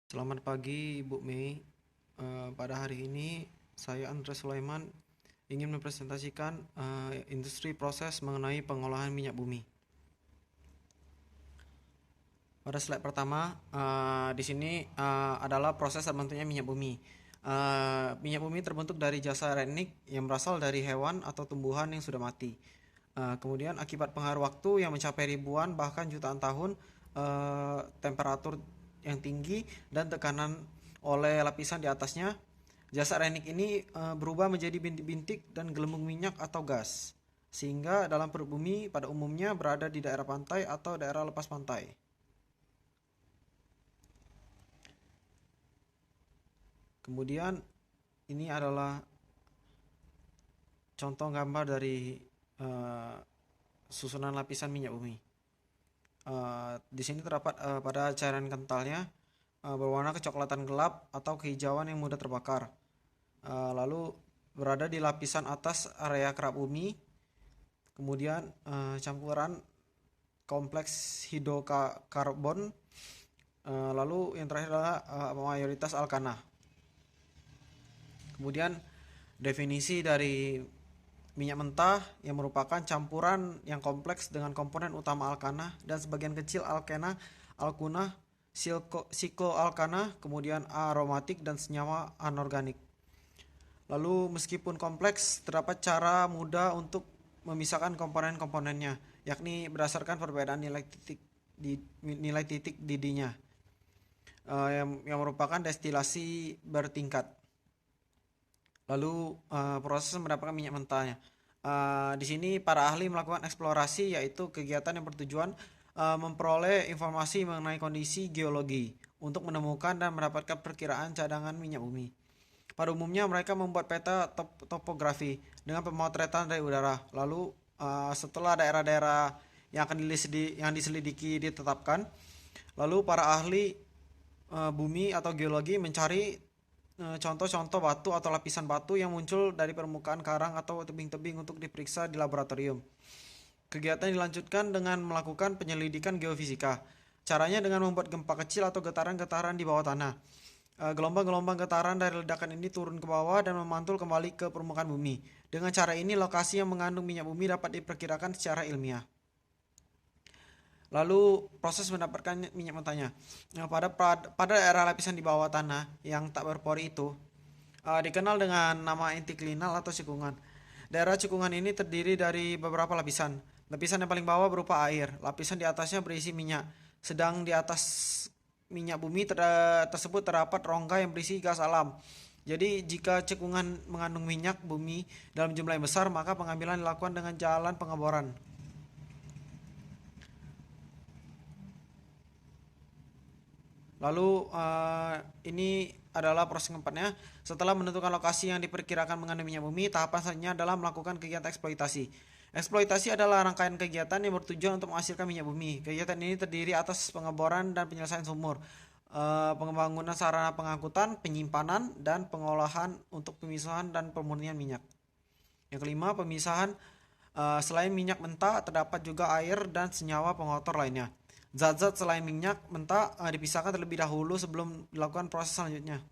Selamat pagi Ibu Mei. Pada hari ini saya Andres Sulaiman ingin mempresentasikan industri proses mengenai pengolahan minyak bumi. Pada slide pertama, di sini adalah proses terbentuknya minyak bumi. Minyak bumi terbentuk dari jasa renik yang berasal dari hewan atau tumbuhan yang sudah mati. Kemudian akibat pengaruh waktu yang mencapai ribuan bahkan jutaan tahun, temperatur yang tinggi dan tekanan oleh lapisan di atasnya, jasa renik ini berubah menjadi bintik-bintik dan gelembung minyak atau gas, sehingga dalam perut bumi pada umumnya berada di daerah pantai atau daerah lepas pantai. Kemudian ini adalah contoh gambar dari uh, susunan lapisan minyak bumi. Di sini terdapat pada cairan kentalnya berwarna kecoklatan gelap atau kehijauan yang mudah terbakar. Lalu berada di lapisan atas area kerak bumi. Kemudian campuran kompleks hidrokarbon. Lalu yang terakhir adalah mayoritas alkana. Kemudian definisi dari minyak mentah yang merupakan campuran yang kompleks dengan komponen utama alkana dan sebagian kecil alkena, alkunah, sikloalkana, kemudian aromatik dan senyawa anorganik. Lalu meskipun kompleks, terdapat cara mudah untuk memisahkan komponen-komponennya, yakni berdasarkan perbedaan nilai titik didinya, yang merupakan destilasi bertingkat. Lalu proses mendapatkan minyak mentahnya. Di sini para ahli melakukan eksplorasi, yaitu kegiatan yang bertujuan memperoleh informasi mengenai kondisi geologi untuk menemukan dan mendapatkan perkiraan cadangan minyak bumi. Pada umumnya mereka membuat peta topografi dengan pemotretan dari udara. Lalu setelah daerah-daerah yang diselidiki ditetapkan, lalu para ahli bumi atau geologi mencari contoh-contoh batu atau lapisan batu yang muncul dari permukaan karang atau tebing-tebing untuk diperiksa di laboratorium. Kegiatan dilanjutkan dengan melakukan penyelidikan geofisika. Caranya dengan membuat gempa kecil atau getaran-getaran di bawah tanah. Gelombang-gelombang getaran dari ledakan ini turun ke bawah dan memantul kembali ke permukaan bumi. Dengan cara ini, lokasi yang mengandung minyak bumi dapat diperkirakan secara ilmiah. Lalu proses mendapatkan minyak mentahnya. Nah, pada daerah lapisan di bawah tanah yang tak berpori itu dikenal dengan nama antiklinal atau cekungan. Daerah cekungan ini terdiri dari beberapa lapisan. Lapisan yang paling bawah berupa air, lapisan di atasnya berisi minyak. Sedang di atas minyak bumi tersebut terdapat rongga yang berisi gas alam. Jadi jika cekungan mengandung minyak bumi dalam jumlah yang besar, maka pengambilan dilakukan dengan jalan pengeboran. Lalu ini adalah proses keempatnya. Setelah menentukan lokasi yang diperkirakan mengandung minyak bumi, tahapan selanjutnya adalah melakukan kegiatan eksploitasi. Eksploitasi adalah rangkaian kegiatan yang bertujuan untuk menghasilkan minyak bumi. Kegiatan ini terdiri atas pengeboran dan penyelesaian sumur, pengembangan sarana pengangkutan, penyimpanan, dan pengolahan untuk pemisahan dan pemurnian minyak. Yang kelima, pemisahan. Selain minyak mentah, terdapat juga air dan senyawa pengotor lainnya. Zat-zat selain minyak mentah dipisahkan terlebih dahulu sebelum dilakukan proses selanjutnya.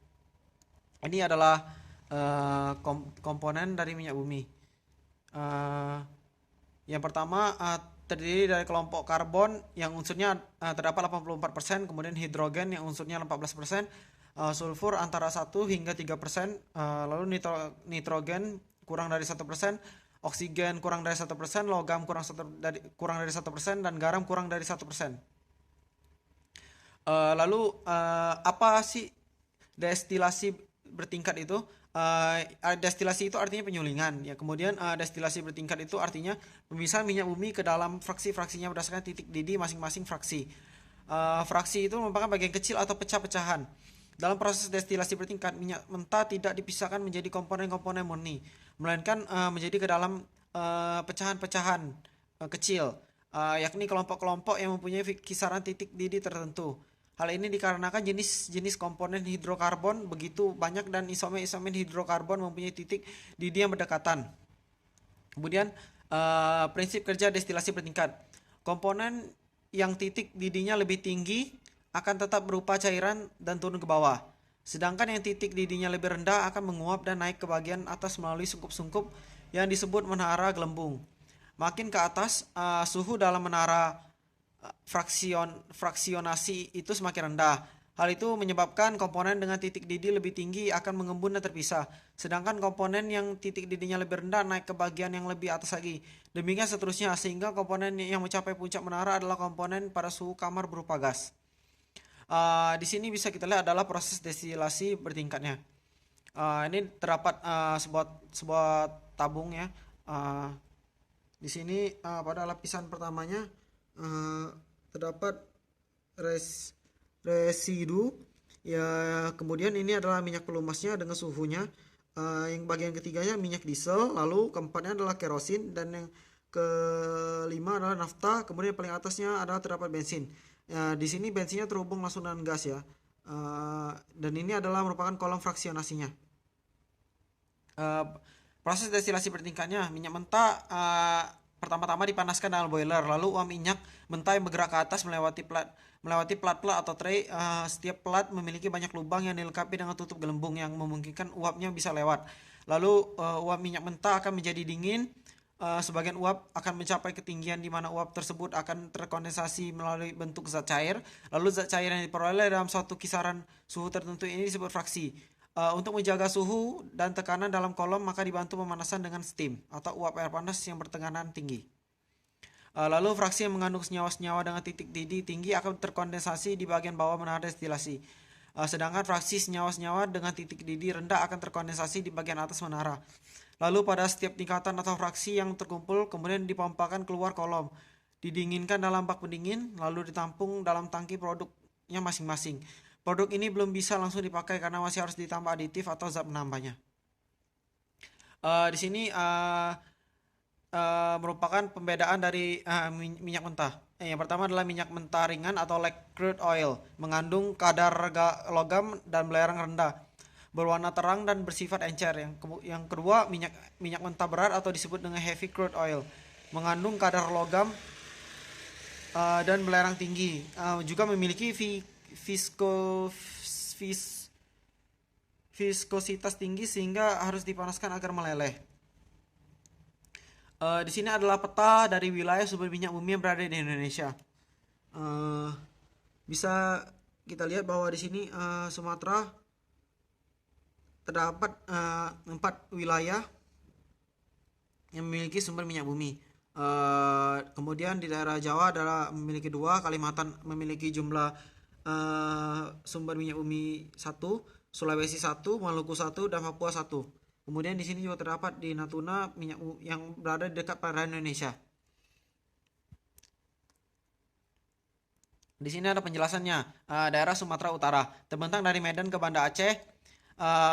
Ini adalah komponen dari minyak bumi. Uh, yang pertama terdiri dari kelompok karbon yang unsurnya terdapat 84%, kemudian hidrogen yang unsurnya 14%, sulfur antara 1 hingga 3%, lalu nitrogen kurang dari 1%, oksigen kurang dari 1%, logam kurang dari 1%, dan garam kurang dari 1%. Lalu apa sih destilasi bertingkat itu? Destilasi itu artinya penyulingan ya. Kemudian destilasi bertingkat itu artinya pemisahan minyak bumi ke dalam fraksi-fraksinya berdasarkan titik didih masing-masing fraksi. Fraksi itu merupakan bagian kecil atau pecah-pecahan. Dalam proses destilasi bertingkat, minyak mentah tidak dipisahkan menjadi komponen-komponen murni, melainkan menjadi ke dalam pecahan-pecahan kecil, yakni kelompok-kelompok yang mempunyai kisaran titik didih tertentu. Hal ini dikarenakan jenis-jenis komponen hidrokarbon begitu banyak dan isomer-isomer hidrokarbon mempunyai titik didih yang berdekatan. Kemudian prinsip kerja destilasi bertingkat. Komponen yang titik didihnya lebih tinggi akan tetap berupa cairan dan turun ke bawah. Sedangkan yang titik didihnya lebih rendah akan menguap dan naik ke bagian atas melalui sungkup-sungkup yang disebut menara gelembung. Makin ke atas, suhu dalam menara fraksionasi itu semakin rendah. Hal itu menyebabkan komponen dengan titik didih lebih tinggi akan mengembun dan terpisah, sedangkan komponen yang titik didihnya lebih rendah naik ke bagian yang lebih atas lagi. Demikian seterusnya, sehingga komponen yang mencapai puncak menara adalah komponen pada suhu kamar berupa gas. Di sini bisa kita lihat adalah proses destilasi bertingkatnya. Ini terdapat sebuah tabung ya. Di sini pada lapisan pertamanya terdapat residu ya, kemudian ini adalah minyak pelumasnya dengan suhunya. Yang bagian ketiganya minyak diesel, lalu keempatnya adalah kerosin, dan yang kelima adalah nafta, kemudian yang paling atasnya adalah terdapat bensin. Di sini bensinnya terhubung langsung dengan gas ya. Dan ini adalah merupakan kolom fraksionasinya. Proses destilasi bertingkatnya, minyak mentah pertama-tama dipanaskan dalam boiler, lalu uap minyak mentah yang bergerak ke atas melewati plat-plat atau tray. Setiap plat memiliki banyak lubang yang dilengkapi dengan tutup gelembung yang memungkinkan uapnya bisa lewat. Lalu uap minyak mentah akan menjadi dingin. Sebagian uap akan mencapai ketinggian di mana uap tersebut akan terkondensasi melalui bentuk zat cair. Lalu zat cair yang diperoleh dalam suatu kisaran suhu tertentu ini disebut fraksi. Untuk menjaga suhu dan tekanan dalam kolom, maka dibantu pemanasan dengan steam atau uap air panas yang bertekanan tinggi. Lalu fraksi yang mengandung senyawa-senyawa dengan titik didih tinggi akan terkondensasi di bagian bawah menara destilasi. Sedangkan fraksi senyawa-senyawa dengan titik didih rendah akan terkondensasi di bagian atas menara. Lalu pada setiap tingkatan atau fraksi yang terkumpul kemudian dipompakan keluar kolom, didinginkan dalam bak pendingin, lalu ditampung dalam tangki produknya masing-masing. Produk ini belum bisa langsung dipakai karena masih harus ditambah aditif atau zat penambahnya. Di sini merupakan pembedaan dari minyak mentah. Yang pertama adalah minyak mentah ringan atau light crude oil, mengandung kadar logam dan belerang rendah, berwarna terang dan bersifat encer. Yang kedua minyak mentah berat atau disebut dengan heavy crude oil, mengandung kadar logam dan belerang tinggi, juga memiliki viskositas tinggi sehingga harus dipanaskan agar meleleh. Di sini adalah peta dari wilayah sumber minyak bumi yang berada di Indonesia. Bisa kita lihat bahwa di sini Sumatera terdapat 4 wilayah yang memiliki sumber minyak bumi. Kemudian di daerah Jawa adalah memiliki 2, Kalimantan memiliki jumlah sumber minyak bumi 1, Sulawesi 1, Maluku 1, dan Papua 1. Kemudian di sini juga terdapat di Natuna minyak yang berada di dekat perairan Indonesia. Di sini ada penjelasannya. Daerah Sumatera Utara terbentang dari Medan ke Banda Aceh.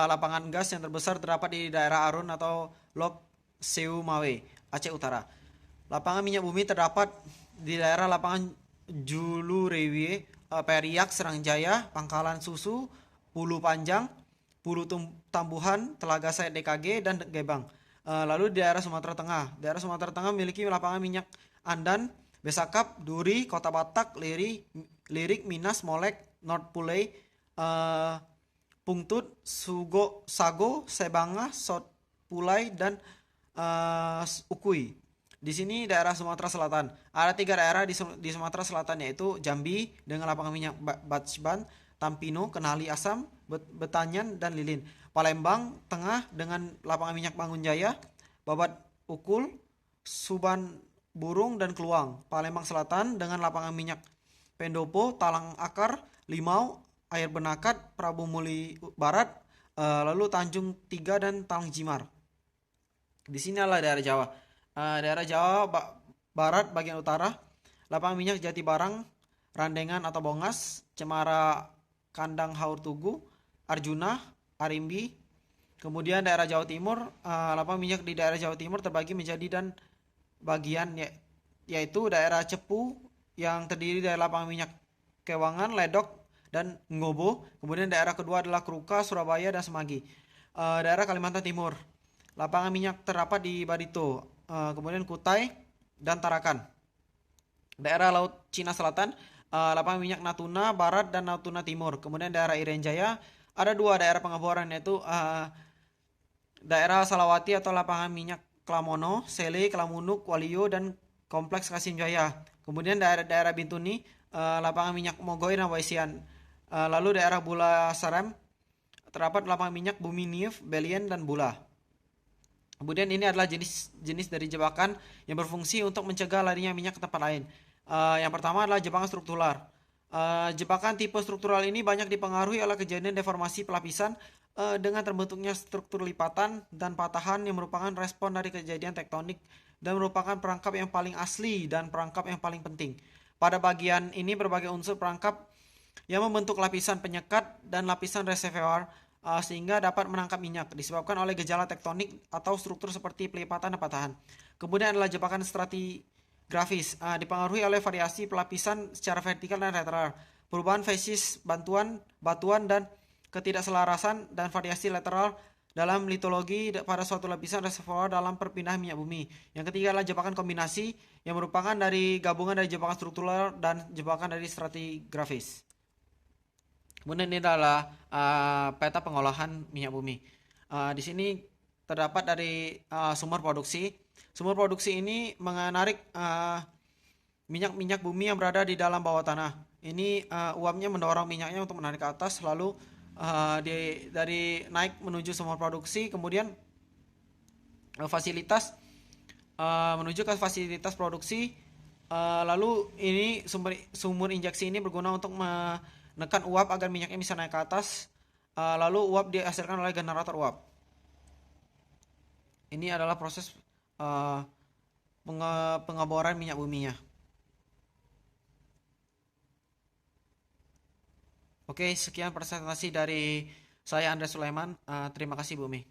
Lapangan gas yang terbesar terdapat di daerah Arun atau Lok Seumawe, Aceh Utara. Lapangan minyak bumi terdapat di daerah lapangan Julurewie, Periak, Serangjaya, Pangkalan Susu, Pulu Panjang, Pulu Tambuhan, Telaga Said DKG, dan Gebang. Lalu di daerah Sumatera Tengah. Daerah Sumatera Tengah memiliki lapangan minyak Andan, Besakap, Duri, Kota Batak, Lirik, Minas, Molek, North Pulei, Pungtut, Sago, Sebanga, Sot Pulai, dan Ukui. Di sini daerah Sumatera Selatan. Ada 3 daerah di Sumatera Selatan, yaitu Jambi dengan lapangan minyak Batsban, Tampino, Kenali Asam, Betanyan, dan Lilin. Palembang Tengah dengan lapangan minyak Bangunjaya, Babat Ukul, Suban Burung, dan Keluang. Palembang Selatan dengan lapangan minyak Pendopo, Talang Akar, Limau, Air Benakat, Prabu Muli Barat, lalu Tanjung 3, dan Talang Jimar. Di sini adalah daerah Jawa. Daerah Jawa Barat bagian utara, lapangan minyak Jati Barang, Randengan atau Bongas, Cemara, Kandang Haur Tugu, Arjuna, Arimbi. Kemudian daerah Jawa Timur, lapangan minyak di daerah Jawa Timur terbagi menjadi dan bagian yaitu daerah Cepu yang terdiri dari lapangan minyak Kewangan, Ledok, dan Ngobo. Kemudian daerah kedua adalah Kruka, Surabaya, dan Semagi. Daerah Kalimantan Timur, lapangan minyak terdapat di Barito, kemudian Kutai, dan Tarakan. Daerah Laut Cina Selatan, lapangan minyak Natuna Barat dan Natuna Timur. Kemudian daerah Irian Jaya ada 2 daerah pengeboran, yaitu daerah Salawati atau lapangan minyak Klamono, Sele, Klamunuk, Waluyo, dan kompleks Kasim Jaya. Kemudian daerah Bintuni, lapangan minyak Mogoy dan Waisian. Lalu daerah Bula Sarem terdapat lapangan minyak Bumi Nief, Belian, dan Bula. Kemudian ini adalah jenis dari jebakan yang berfungsi untuk mencegah larinya minyak ke tempat lain. Yang pertama adalah jebakan struktural. Jebakan tipe struktural ini banyak dipengaruhi oleh kejadian deformasi pelapisan dengan terbentuknya struktur lipatan dan patahan yang merupakan respon dari kejadian tektonik dan merupakan perangkap yang paling asli dan perangkap yang paling penting. Pada bagian ini berbagai unsur perangkap yang membentuk lapisan penyekat dan lapisan reservoir sehingga dapat menangkap minyak disebabkan oleh gejala tektonik atau struktur seperti pelipatan dan patahan. Kemudian adalah jebakan stratigrafis, dipengaruhi oleh variasi pelapisan secara vertikal dan lateral, perubahan fasis batuan dan ketidakselarasan dan variasi lateral dalam litologi pada suatu lapisan reservoir dalam perpindahan minyak bumi. Yang ketiga adalah jebakan kombinasi yang merupakan dari gabungan dari jebakan struktural dan jebakan dari stratigrafis. Kemudian ini adalah peta pengolahan minyak bumi. Di sini terdapat dari sumber produksi. Sumber produksi ini menarik minyak bumi yang berada di dalam bawah tanah. Ini uapnya mendorong minyaknya untuk menarik ke atas, lalu dari naik menuju sumber produksi, kemudian fasilitas menuju ke fasilitas produksi. Lalu ini sumur injeksi ini berguna untuk menekan uap agar minyaknya bisa naik ke atas. Lalu uap dihasilkan oleh generator uap. Ini adalah proses pengeboran minyak buminya. Oke, sekian presentasi dari saya Andres Sulaiman. Terima kasih Bumi.